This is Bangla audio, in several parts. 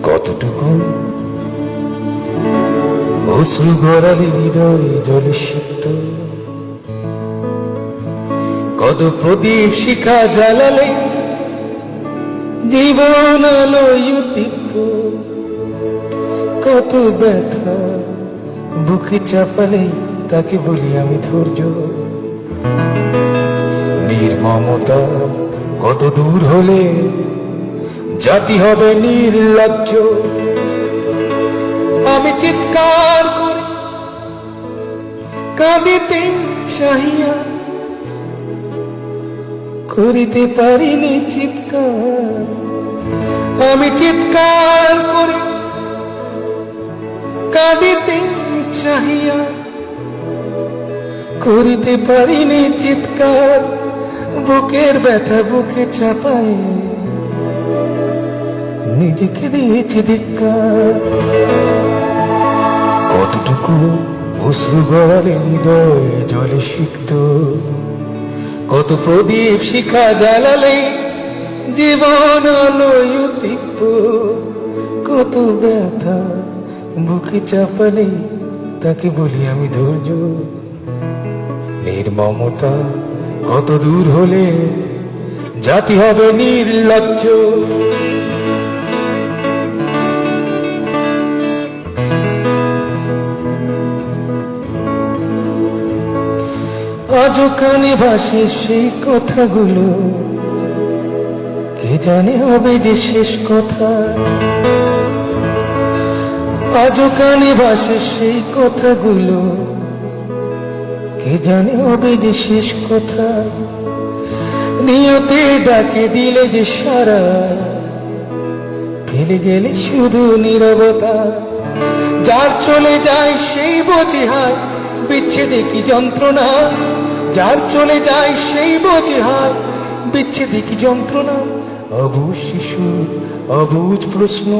কতটুকু অশ্রু গড়ালে হৃদয় জলে সিক্ত, কত প্রদীপ শিখা জ্বালালে জীবন আলোয় উদ্দীপ্ত, কত ব্যথা বুকে চাপালে তাকে বলি আমি ধৈর্য। নির্মমতা কত দূর হলে জাতি হবে নির্লজ্জ। আমি চিৎকার করে কাঁদিতে চাহিয়া করিতে পারিনি চিৎকার। আমি চিৎকার করে কাঁদিতে চাহিয়া করিতে পারিনি চিৎকার। বুকের ব্যথা বুকে চাপায় নিজেকে দিয়েছি ধিক্কার। কতটুকু অশ্রু গড়ালে হৃদয় জলে সিক্ত, কত প্রদীপ শিখা জ্বালালে জীবন আলোয় উদ্দীপ্ত, কত ব্যথা বুকে চাপালে তাকে বলি আমি ধৈর্য। নির্মমতা কত দূর হলে জাতি হবে নির্লজ্জ। আজও কানে ভাসে সেই কথাগুলো, কে জানে হবে যে শেষ কথা। আজও কানে ভাসে সেই কথাগুলো, কে জানে হবে যে শেষ কথা। নিয়তে ডাকে দিলে যে সারা, ফেলে গেলে শুধু নীরবতা। যার চলে যায় সেই বোঝে হায় বিচ্ছেদে কি যন্ত্রণা। যার চলে যায় সেই বোঝে হায় বিচ্ছেদে কি যন্ত্রণা। অবুঝ শিশু অবুঝ প্রশ্ন,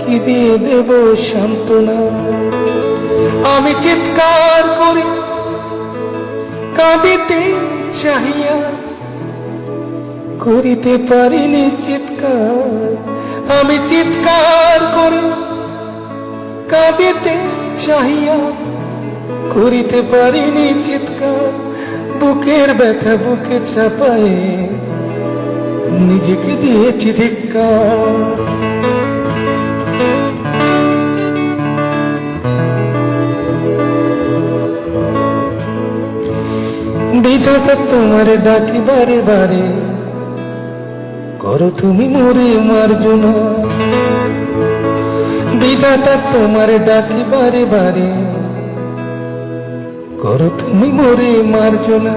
কি দিয়ে দেব সান্ত্বনা। আমি চিৎকার করে কাঁদিতে চাহিয়া করিতে পারিনি চিৎকার। আমি চিৎকার করে কাঁদিতে চাহিয়া করিতে পারিনি চিৎকার। বুকের ব্যথা বুকে চাপায় নিজেকে দিয়েছি ধিক্কার। বিধাতা তোমার ডাকি বারে বারে, করো তুমি মোরে মার্জনা। বিধাতা তোমার ডাকি বারে বারে, করো তুমি মোরে মার্জনা।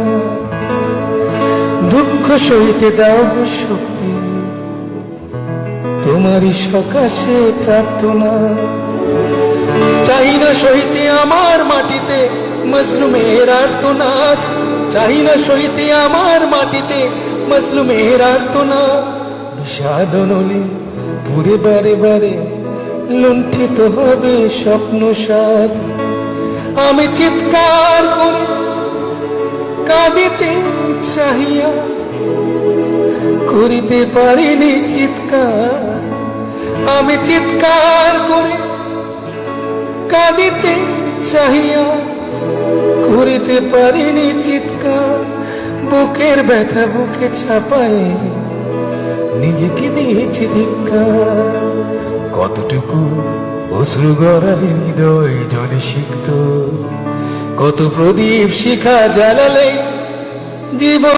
দুঃখ সইতে দাও গো শক্তি, তোমারই সকাশে প্রার্থনা। চাই না সইতে আমার মাটিতে মজলুমের আর্তনাদ। চাই না সইতে আমার মাটিতে মজলুমের আর্তনাদ। বিষাদ নলে ঘুরে বারে বারে লুণ্ঠিত হবে স্বপ্ন সাদ। আমি চিৎকার করে কাঁদিতে চাহিয়া করিতে পারিনি চিৎকার। আমি চিৎকার করে কাঁদিতে চাহিয়া করিতে পারিনি চিৎকার। বুকের ব্যথা বুকে ছাপায় নিজেকে দিয়েছি ধিক্কার। কতটুকু অশ্রু গড়ালে হৃদয় জলে সিক্ত, কত প্রদীপ শিখা জ্বালালে জীবন